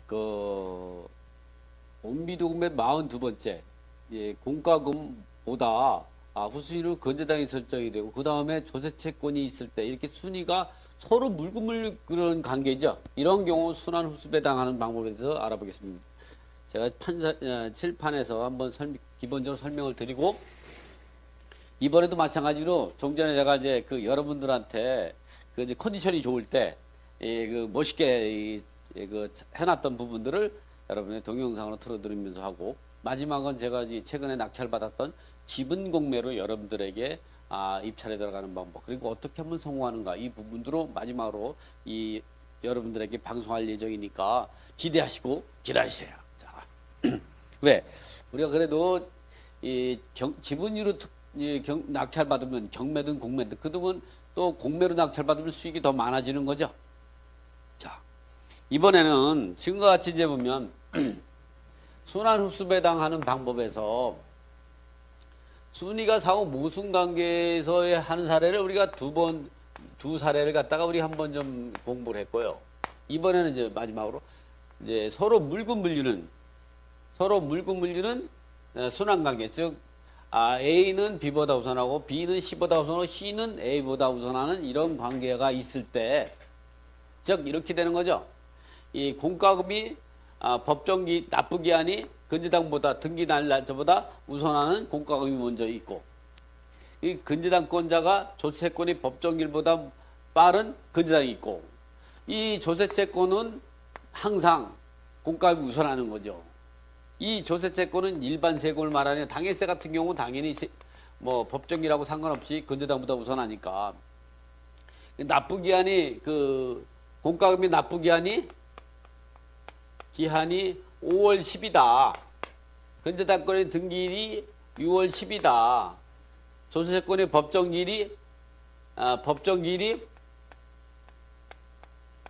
그 온비도금의 42번째 공과금보다 후순위로 건재당이 설정이 되고 그 다음에 조세채권이 있을 때 이렇게 순위가 서로 물구물 그런 관계죠. 이런 경우 순환 흡수배당하는 방법에 대해서 알아보겠습니다. 제가 칠판에서 한번 기본적으로 설명을 드리고 이번에도 마찬가지로 좀 전에 제가 이제 여러분들한테 이제 컨디션이 좋을 때 멋있게 해놨던 부분들을 여러분의 동영상으로 틀어드리면서 하고 마지막은 제가 이제 최근에 낙찰받았던 지분 공매로 여러분들에게 입찰에 들어가는 방법 그리고 어떻게 하면 성공하는가 이 부분으로 마지막으로 여러분들에게 방송할 예정이니까 기대하시고 기다리세요. 자, 왜 우리가 그래도 지분으로 낙찰받으면 경매든 공매든 그동안 또 공매로 낙찰받으면 수익이 더 많아지는 거죠. 자, 이번에는 지금과 같이 이제 보면 순환 흡수 배당하는 방법에서 순위가 상호 모순 관계에서 하는 사례를 우리가 두 사례를 갖다가 우리 한번 좀 공부를 했고요. 이번에는 이제 마지막으로 이제 서로 물고 물리는 순환 관계, 즉 A는 B보다 우선하고 B는 C보다 우선하고 C는 A보다 우선하는 이런 관계가 있을 때, 즉 이렇게 되는 거죠. 이 공과금이 법정기 납부기한이 건재당보다 등기 날짜보다 우선하는 공과금이 먼저 있고 이 건재당권자가 조세채권이 법정기일보다 빠른 건재당이 있고 이 조세채권은 항상 공과금이 우선하는 거죠. 이 조세채권은 일반 세금을 말하는 당해세 같은 경우는 당연히 뭐 법정기라고 상관없이 건재당보다 우선하니까 납부기한이 공과금이 납부기한이 5월 10이다. 건재당권의 등기일이 6월 10이다. 조세채권의 법정기일이 7월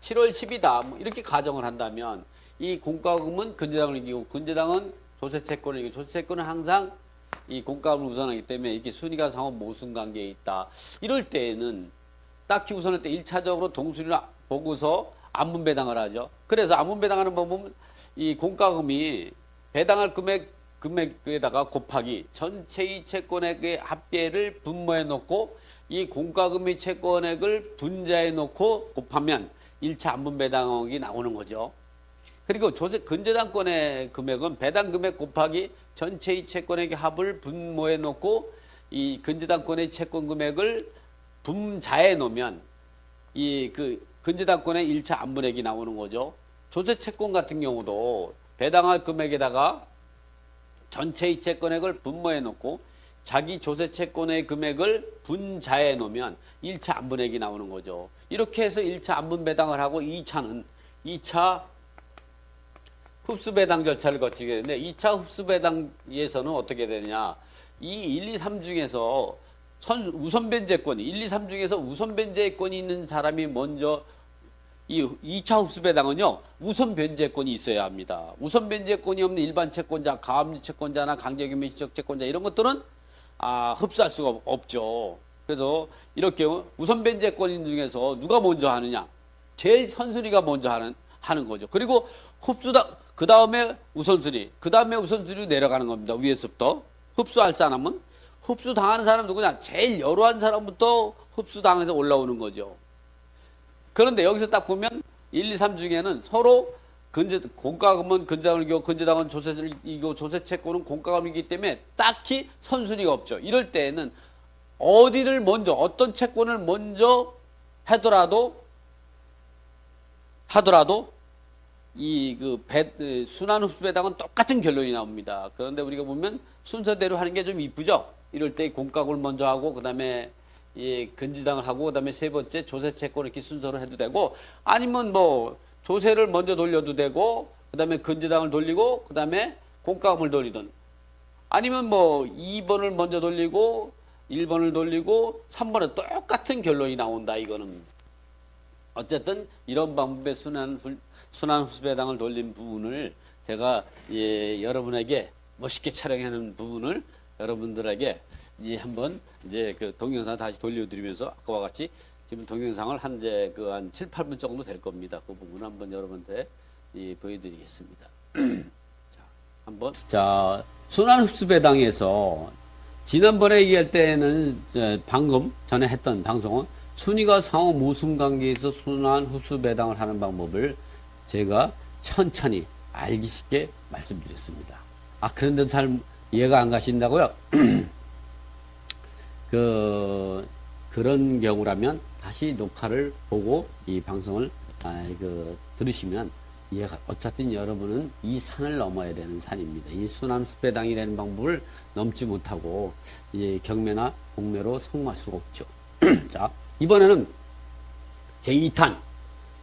10이다. 뭐 이렇게 가정을 한다면 이 공과금은 건재당을 이기고 건재당은 조세채권을 이기고 조세채권은 항상 이 공과금을 우선하기 때문에 이렇게 순위가 상호 모순 관계에 있다. 이럴 때에는 딱히 우선할 때 1차적으로 동순위를 보고서 안분배당을 하죠. 그래서 안분배당하는 방법은 이 공과금이 배당할 금액에다가 곱하기 전체의 채권액의 합계를 분모해 놓고 이 공과금의 채권액을 분자해 놓고 곱하면 1차 안분배당액이 나오는 거죠. 그리고 건재당권의 금액은 배당 금액 곱하기 전체의 채권액의 합을 분모해 놓고 이 건재당권의 채권 금액을 분자해 놓으면 건재당권의 1차 안분액이 나오는 거죠. 조세채권 같은 경우도 배당할 금액에다가 전체의 채권액을 분모해 놓고 자기 조세채권의 금액을 분자해 놓으면 1차 안분액이 나오는 거죠. 이렇게 해서 1차 안분배당을 하고 2차 흡수배당 절차를 거치게 되는데 2차 흡수배당에서는 어떻게 되느냐. 이 1, 2, 3 중에서 우선변제권이 1, 2, 3 중에서 우선변제권이 있는 사람이 먼저 이 2차 흡수배당은요 우선 변제권이 있어야 합니다. 우선 변제권이 없는 일반 채권자, 가압류 채권자나 강제규모 시적 채권자 이런 것들은 흡수할 수가 없죠. 그래서 이렇게 우선 변제권인 중에서 누가 먼저 하느냐, 제일 선순위가 먼저 하는 거죠. 그리고 그 다음에 우선순위, 그 다음에 우선순위로 내려가는 겁니다. 위에서부터 흡수할 사람은 흡수당하는 사람 누구냐, 제일 여러한 사람부터 흡수당해서 올라오는 거죠. 그런데 여기서 딱 보면 1, 2, 3 중에는 서로 공과금은 건재당을 이기고 건재당은 조세를 이기고 조세채권은 공과금이기 때문에 딱히 선순위가 없죠. 이럴 때에는 어떤 채권을 먼저 하더라도 순환 흡수배당은 똑같은 결론이 나옵니다. 그런데 우리가 보면 순서대로 하는 게 좀 이쁘죠. 이럴 때 공과금을 먼저 하고 그다음에 건재당을 하고 그다음에 세 번째 조세채권 이렇게 순서로 해도 되고 아니면 뭐 조세를 먼저 돌려도 되고 그다음에 건재당을 돌리고 그다음에 공과금을 돌리든 아니면 뭐 2번을 먼저 돌리고 1번을 돌리고 3번은 똑같은 결론이 나온다. 이거는 어쨌든 이런 방법의 순환 흡수배당을 돌린 부분을 제가 여러분에게 멋있게 촬영하는 부분을 여러분들에게 한번 동영상 다시 돌려드리면서 아까와 같이 지금 동영상을 한 7, 8분 정도 될 겁니다. 그 부분 한번 여러분한테 보여드리겠습니다. 자, 한번. 자, 순환흡수배당에서 지난번에 얘기할 때는 방금 전에 했던 방송은 순위가 상호 모순관계에서 순환흡수배당을 하는 방법을 제가 천천히 알기 쉽게 말씀드렸습니다. 그런데 잘 이해가 안 가신다고요? 그런 경우라면 다시 녹화를 보고 이 방송을 들으시면 이해가, 어쨌든 여러분은 이 산을 넘어야 되는 산입니다. 이 순환흡수배당이라는 방법을 넘지 못하고 경매나 공매로 성공할 수가 없죠. 자, 이번에는 제2탄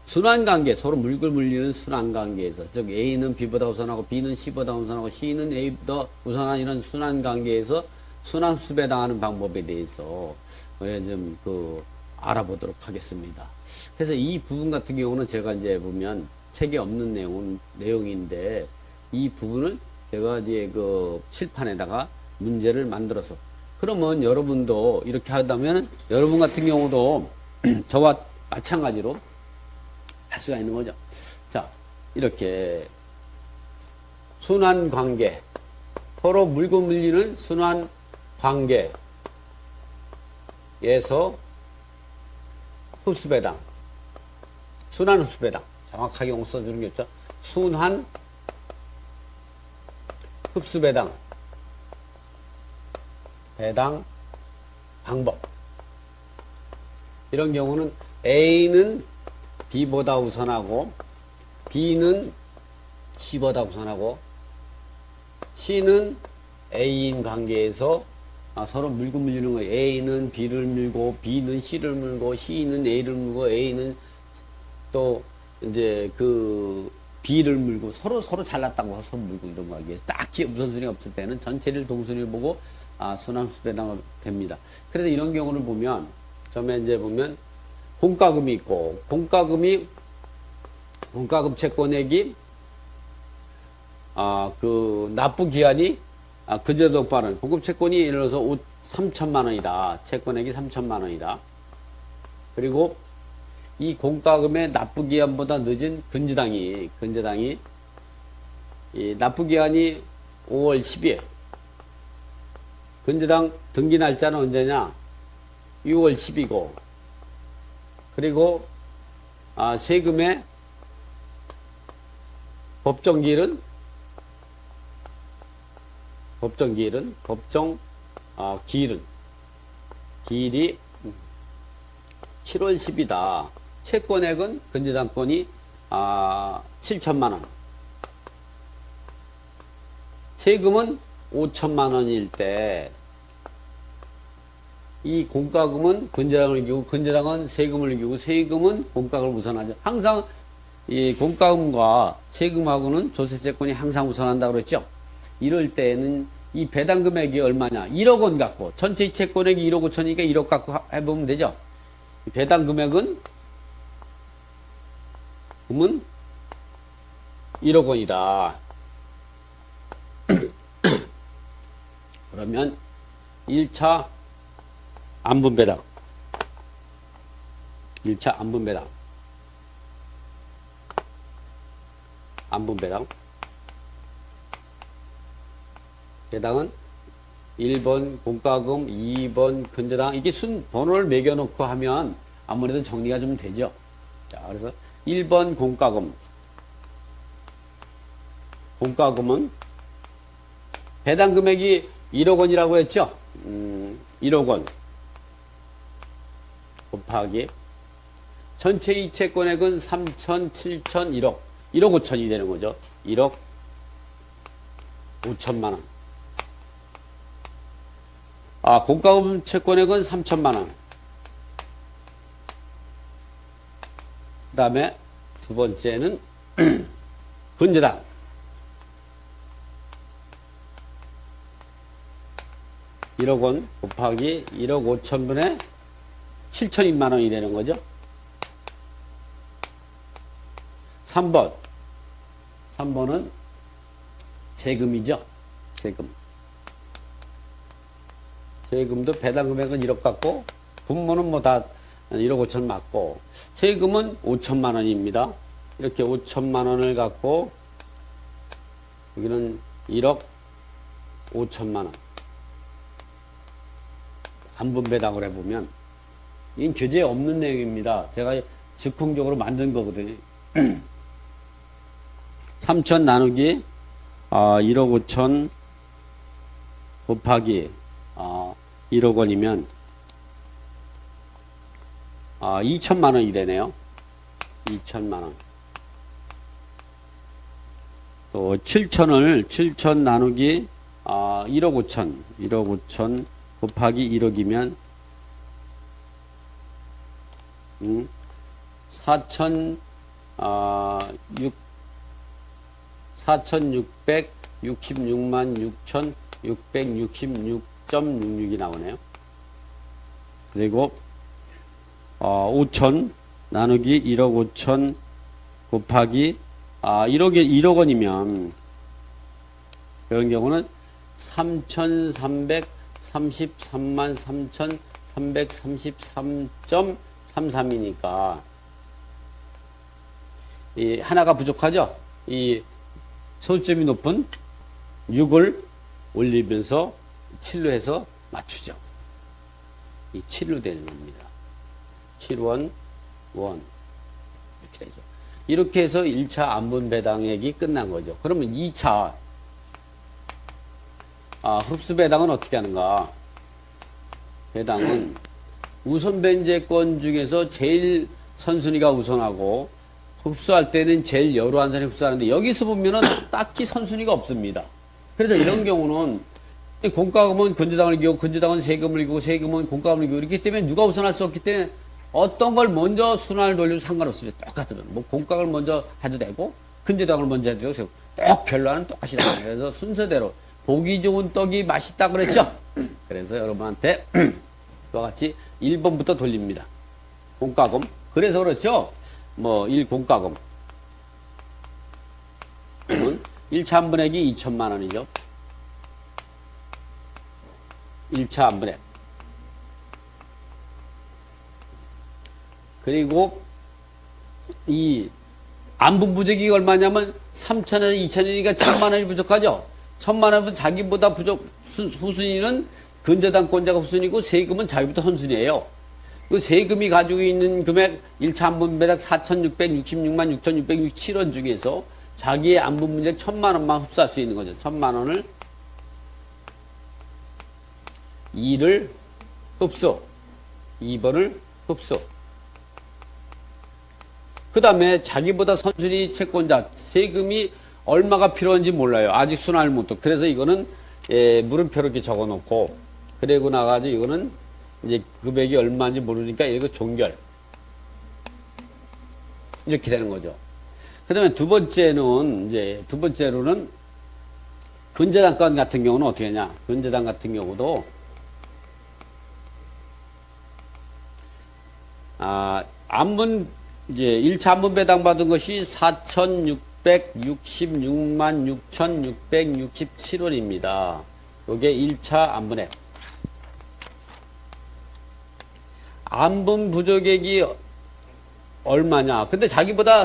순환관계, 서로 물고 물리는 순환관계에서, 즉 A는 B보다 우선하고 B는 C보다 우선하고 C는 A보다 우선한 이런 순환관계에서 순환흡수배당하는 방법에 대해서 좀 알아보도록 하겠습니다. 그래서 이 부분 같은 경우는 제가 이제 보면 책에 없는 내용인데, 이 부분을 제가 이제 칠판에다가 문제를 만들어서, 그러면 여러분도 이렇게 하다면 여러분 같은 경우도 저와 마찬가지로 할 수가 있는 거죠. 자, 이렇게 순환관계, 서로 물고 물리는 순환관계에서 흡수배당, 순환흡수배당, 정확하게 용 써주는 게 있죠. 순환흡수배당 배당 방법. 이런 경우는 A는 B보다 우선하고 B는 C보다 우선하고 C는 A인 관계에서 서로 물고 물리는 거예요. A는 B를 물고 B는 C를 물고 C는 A를 물고 A는 또 이제 B를 물고 서로 잘났다고 서로 물고 이런 거 하기 위해서 딱히 우선순위가 없을 때는 전체를 동순위를 보고 순환흡수배당이 됩니다. 그래서 이런 경우를 보면 처음에 이제 보면 공과금이 있고, 공과금 채권액이 납부기한이 그제도 빠른 공급 채권이 예를 들어서 3천만 원이다. 채권액이 3천만 원이다. 그리고 이 공과금의 납부기한보다 늦은 근저당이 이 납부기한이 5월 10일, 근저당 등기 날짜는 언제냐? 6월 10이고, 그리고 세금의 법정기일이 7월 10이다. 채권액은 근저당권이 7천만 원, 세금은 5천만 원일 때 이 공과금은 근저당을 이기고 근저당은 세금을 이기고 세금은 공과금을 우선하죠. 항상 이 공과금과 세금하고는 조세채권이 항상 우선한다고 그랬죠. 이럴 때는 이 배당 금액이 얼마냐? 1억 원 갖고 전체 채권액이 1억 5천이니까 1억 갖고 해보면 되죠. 배당 금액은 1억 원이다. 그러면 1차 안분배당, 1차 안분배당 배당은 1번 공과금, 2번 근저당, 이게 번호를 매겨놓고 하면 아무래도 정리가 좀 되죠. 자, 그래서 1번 공과금은 배당 금액이 1억 원이라고 했죠. 1억 원 곱하기 전체 이체권액은 3천, 7천, 1억 5천이 되는 거죠. 1억 5천만 원. 공과금 채권액은 3천만 원. 그 다음에 두 번째는 근저당. 1억 원 곱하기 1억 5천분의 7천만 원이 되는 거죠. 3번은 세금이죠. 세금도 배당 금액은 1억 같고 분모는 뭐 다 1억 5천 맞고 세금은 5천만 원입니다. 이렇게 5천만 원을 갖고 여기는 1억 5천만 원 안분배당을 해보면 이건 교재에 없는 내용입니다. 제가 즉흥적으로 만든 거거든요. 3천 나누기 1억 5천 곱하기 1억 원이면 2천만 원이 되네요. 2천만 원. 또 7천 나누기 1억 5천 곱하기 1억이면 4,666만 6,666.66이 나오네요. 그리고 5천 나누기 1억 5천 곱하기 1억 원이면 그런 경우는 3,333만 3,333.33이니까 이 하나가 부족하죠. 이 소수점이 높은 6을 올리면서 7로 해서 맞추죠. 이 7로 되는 겁니다. 7원, 원 이렇게 되죠. 이렇게 해서 1차 안분배당액이 끝난 거죠. 그러면 2차 흡수배당은 어떻게 하는가? 배당은 우선 변제권 중에서 제일 선순위가 우선하고 흡수할 때는 제일 여러 사람이 흡수하는데 여기서 보면은 딱히 선순위가 없습니다. 그래서 이런 경우는 공과금은 근저당을 이기고 근저당은 세금을 이기고 세금은 공과금을 이기고 이렇기 때문에 누가 우선할 수 없기 때문에 어떤 걸 먼저 순환을 돌려도 상관없습니다. 똑같으면 뭐 공과금을 먼저 해도 되고 근저당을 먼저 해도 되고 꼭 결론은 똑같이 나와요. 그래서 순서대로 보기 좋은 떡이 맛있다 그랬죠. 그래서 여러분한테 이와 같이 1번부터 돌립니다. 공과금. 그래서 그렇죠. 뭐 1공과금. 그러면 1차 안분액이 2천만 원이죠. 1차 안분액. 그리고 이 안분 부족이 얼마냐면 3천에서 2천이니까 1천만 원이 부족하죠. 1천만 원은 자기보다 후순위는 근저당권자가 후순위고 세금은 자기부터 선순위예요. 그 세금이 가지고 있는 금액 1차 안분배당 4,666만 6,667원 중에서 자기의 안분 문제 1천만 원만 흡수할 수 있는 거죠. 1천만 원을 2를 흡수, 2번을 흡수. 그 다음에 자기보다 선순위 채권자 세금이 얼마가 필요한지 몰라요. 아직 순환을 못해. 그래서 이거는 물음표로 이렇게 적어 놓고 그리고 나가지고 이거는 이제 금액이 얼마인지 모르니까 이거 종결 이렇게 되는 거죠. 그 다음에 두 번째로는 근저당권 같은 경우는 어떻게 하냐. 근저당 같은 경우도 이제 1차 안분배당 받은 것이 4,666만 6,667원입니다. 요게 1차 안분액. 안분 부족액이 얼마냐. 근데 자기보다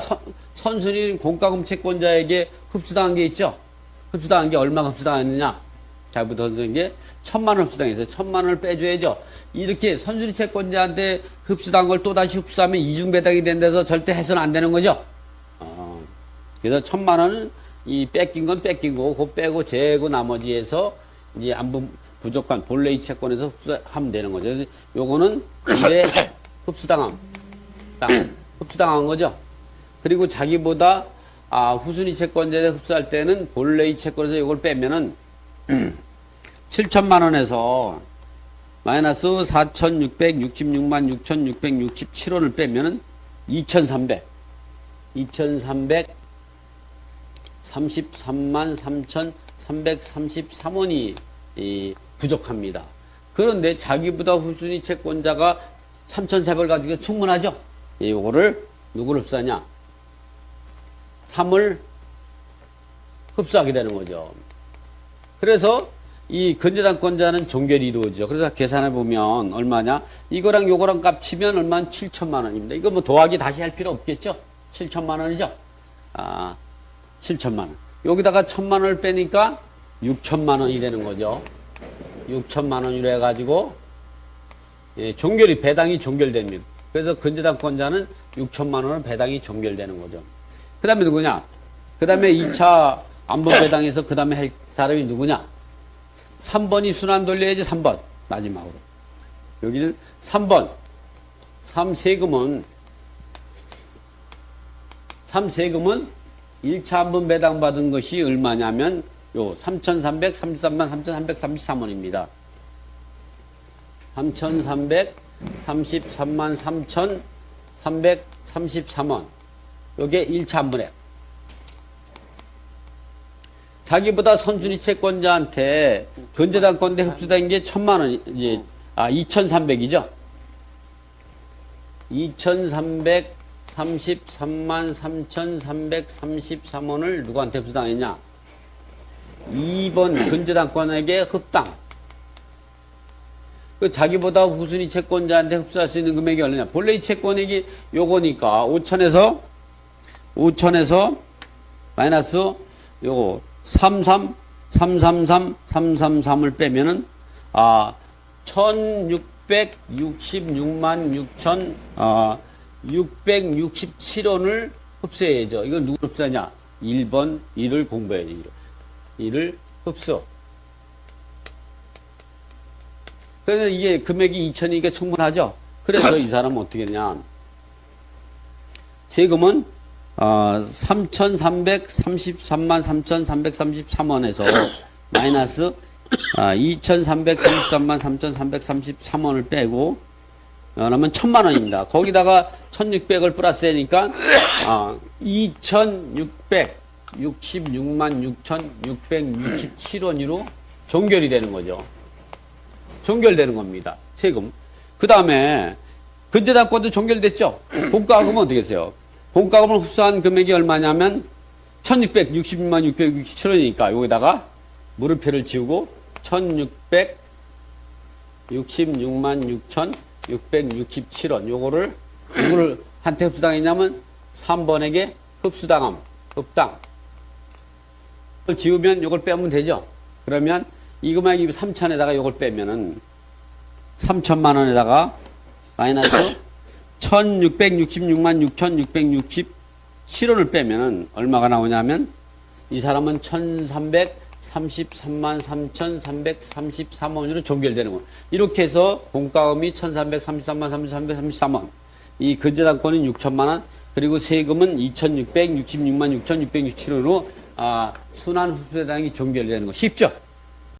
선순위 공과금 채권자에게 흡수당한 게 있죠. 흡수당한 게 얼마가 흡수당했느냐. 자기보다 선순위인 게 1천만 원 흡수당했어요. 1천만 원을 빼줘야죠. 이렇게 선순위 채권자한테 흡수당한 걸 또다시 흡수하면 이중배당이 된다서 절대 해서는 안 되는 거죠. 그래서 1천만 원은 이 뺏긴 건 뺏긴 거고, 그거 빼고 재고 나머지에서 이제 안분 부족한 본래의 채권에서 흡수하면 되는 거죠. 그래서 요거는 이제 흡수당한 거죠. 그리고 자기보다 후순위 채권자에 흡수할 때는 본래의 채권에서 이걸 빼면은 7천만 원에서 마이너스 4,666만 6,667원을 빼면은 2,333만 3,333원이 부족합니다. 그런데 자기보다 후순위 채권자가 3,300을 가지고 충분하죠? 이거를 누구를 흡수하냐? 3을 흡수하게 되는 거죠. 그래서 이 근저당권자는 종결이 이루어지죠. 그래서 계산해 보면 얼마냐? 이거랑 요거랑 값 치면 얼마나 7천만 원입니다. 이거 뭐 더하기 다시 할 필요 없겠죠? 7천만 원이죠. 7천만 원. 여기다가 1천만 원을 빼니까 6천만 원이 되는 거죠. 6천만 원으로 해가지고 종결이 배당이 종결됩니다. 그래서 근저당권자는 6천만 원을 배당이 종결되는 거죠. 그 다음에 누구냐? 그 다음에 2차 안분 배당에서 그 다음에 할 사람이 누구냐? 3번이 순환 돌려야지. 3번 마지막으로 여기는 3번 3세금은 1차 안분 배당 받은 것이 얼마냐면 요 3,333만 3,333원입니다. 3,333만 3,333원. 요게 1차 안분액. 자기보다 선순위 채권자한테 근저당권대 흡수된 게 1,000만 원, 이제, 2,300이죠? 2,333만 3,333원을 누구한테 흡수당했냐? 2번 근저당권에게 흡당. 그 자기보다 후순위 채권자한테 흡수할 수 있는 금액이 얼마냐? 본래 이 채권액이 요거니까 5천에서 마이너스 요거 333을 빼면은 1666만 6,667원을 흡수해야죠. 이건 누구 흡수하냐? 1번 1을 공부해야지. 1을 흡수. 그래서 이게 금액이 2천이니까 충분하죠. 그래서 이 사람은 어떻게 했냐? 세금은 3,333만 3,333원에서 마이너스 2,333만 3,333원을 빼고 그러면 1,000만 원입니다. 거기다가 1,600을 플러스 하니까 2,666만 6,667원으로 종결이 되는 거죠. 종결되는 겁니다. 세금. 그 다음에 근저당권도 종결됐죠. 공과금은 어떻게 했어요? 공과금을 흡수한 금액이 얼마냐면 1,666만 667원이니까 여기다가 물음표를 지우고 1,666만 6,667원 요거를 누구를 한테 흡수당했냐면 3번에게 흡수당함, 흡당. 이걸 지우면 요걸 빼면 되죠. 그러면 이 금액이 3천에다가 요걸 빼면은 3천만 원에다가 마이너스 1,666만 6,667원을 빼면은 얼마가 나오냐면 이 사람은 1,333만 3,333원으로 종결되는 거. 이렇게 해서 공과금이 1,333만 3,333원. 이 근저당권은 6천만 원. 그리고 세금은 2,666만 6,667원으로 순환 흡수배당이 종결되는 거. 쉽죠?